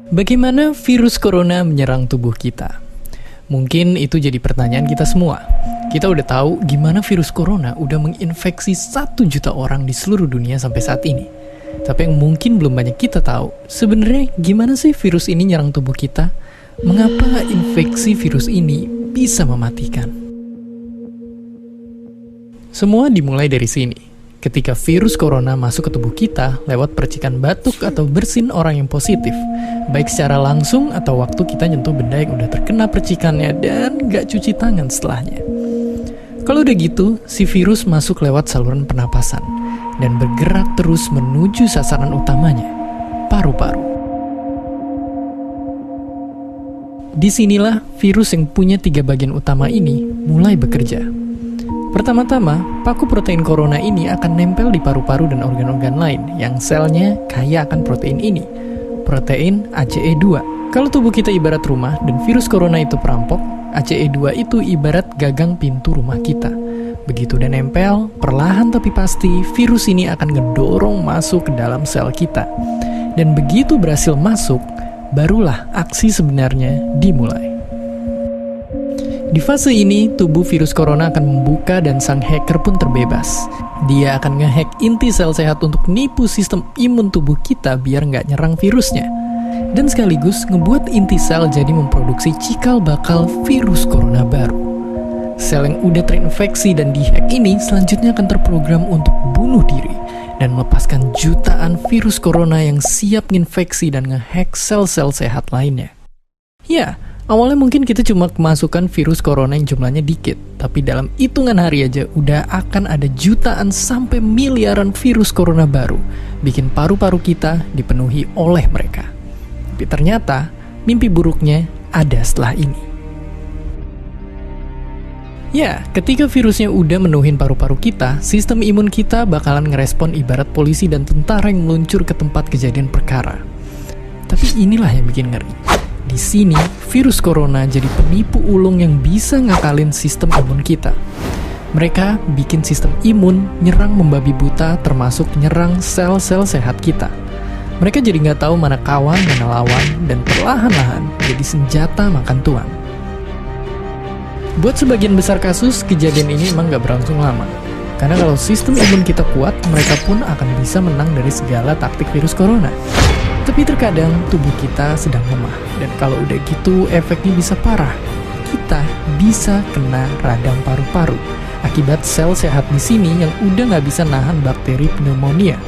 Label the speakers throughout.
Speaker 1: Bagaimana virus corona menyerang tubuh kita? Mungkin itu jadi pertanyaan kita semua. Kita udah tahu gimana virus corona udah menginfeksi 1 juta orang di seluruh dunia sampai saat ini. Tapi yang mungkin belum banyak kita tahu, sebenarnya gimana sih virus ini nyerang tubuh kita? Mengapa infeksi virus ini bisa mematikan? Semua dimulai dari sini. Ketika virus corona masuk ke tubuh kita lewat percikan batuk atau bersin orang yang positif, baik secara langsung atau waktu kita nyentuh benda yang udah terkena percikannya dan gak cuci tangan setelahnya. Kalau udah gitu, si virus masuk lewat saluran pernapasan dan bergerak terus menuju sasaran utamanya, paru-paru. Disinilah virus yang punya 3 bagian utama ini mulai bekerja. Pertama-tama, paku protein corona ini akan nempel di paru-paru dan organ-organ lain yang selnya kaya akan protein ini, protein ACE2. Kalau tubuh kita ibarat rumah dan virus corona itu perampok, ACE2 itu ibarat gagang pintu rumah kita. Begitu udah nempel, perlahan tapi pasti virus ini akan ngedorong masuk ke dalam sel kita. Dan begitu berhasil masuk, barulah aksi sebenarnya dimulai. Di fase ini, tubuh virus corona akan membuka dan sang hacker pun terbebas. Dia akan ngehack inti sel sehat untuk nipu sistem imun tubuh kita biar nggak nyerang virusnya. Dan sekaligus ngebuat inti sel jadi memproduksi cikal bakal virus corona baru. Sel yang udah terinfeksi dan dihack ini selanjutnya akan terprogram untuk bunuh diri dan melepaskan jutaan virus corona yang siap nginfeksi dan ngehack sel-sel sehat lainnya. Ya, awalnya mungkin kita cuma kemasukan virus corona yang jumlahnya dikit, tapi dalam hitungan hari aja udah akan ada jutaan sampai miliaran virus corona baru, bikin paru-paru kita dipenuhi oleh mereka. Tapi ternyata, mimpi buruknya ada setelah ini. Ya, ketika virusnya udah menuhin paru-paru kita, sistem imun kita bakalan ngerespon ibarat polisi dan tentara yang meluncur ke tempat kejadian perkara. Tapi inilah yang bikin ngeri. Di sini, virus corona jadi penipu ulung yang bisa ngakalin sistem imun kita. Mereka bikin sistem imun nyerang membabi buta termasuk nyerang sel-sel sehat kita. Mereka jadi nggak tahu mana kawan, mana lawan, dan perlahan-lahan jadi senjata makan tuan. Buat sebagian besar kasus, kejadian ini emang nggak berlangsung lama. Karena kalau sistem imun kita kuat, mereka pun akan bisa menang dari segala taktik virus corona. Tapi terkadang tubuh kita sedang lemah, dan kalau udah gitu efeknya bisa parah. Kita bisa kena radang paru-paru akibat sel sehat di sini yang udah nggak bisa nahan bakteri pneumonia.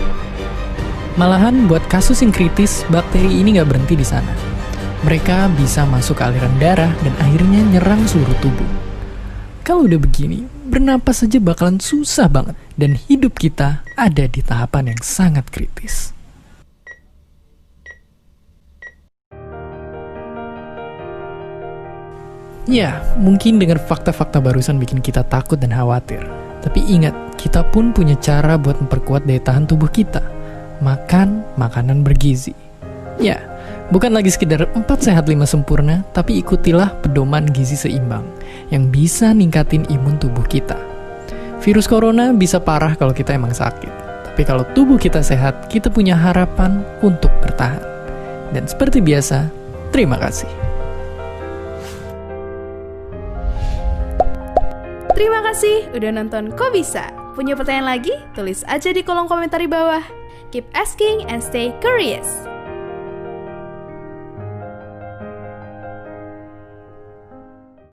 Speaker 1: Malahan buat kasus yang kritis, bakteri ini nggak berhenti di sana. Mereka bisa masuk ke aliran darah dan akhirnya nyerang seluruh tubuh. Kalau udah begini, bernapas saja bakalan susah banget, dan hidup kita ada di tahapan yang sangat kritis. Ya, mungkin dengan fakta-fakta barusan bikin kita takut dan khawatir. Tapi ingat, kita pun punya cara buat memperkuat daya tahan tubuh kita. Makan makanan bergizi. Ya, bukan lagi sekedar 4 sehat 5 sempurna, tapi ikutilah pedoman gizi seimbang yang bisa ningkatin imun tubuh kita. Virus corona bisa parah kalau kita emang sakit. Tapi kalau tubuh kita sehat, kita punya harapan untuk bertahan. Dan seperti biasa, terima kasih.
Speaker 2: Terima kasih udah nonton Kok Bisa. Punya pertanyaan lagi? Tulis aja di kolom komentar di bawah. Keep asking and stay curious.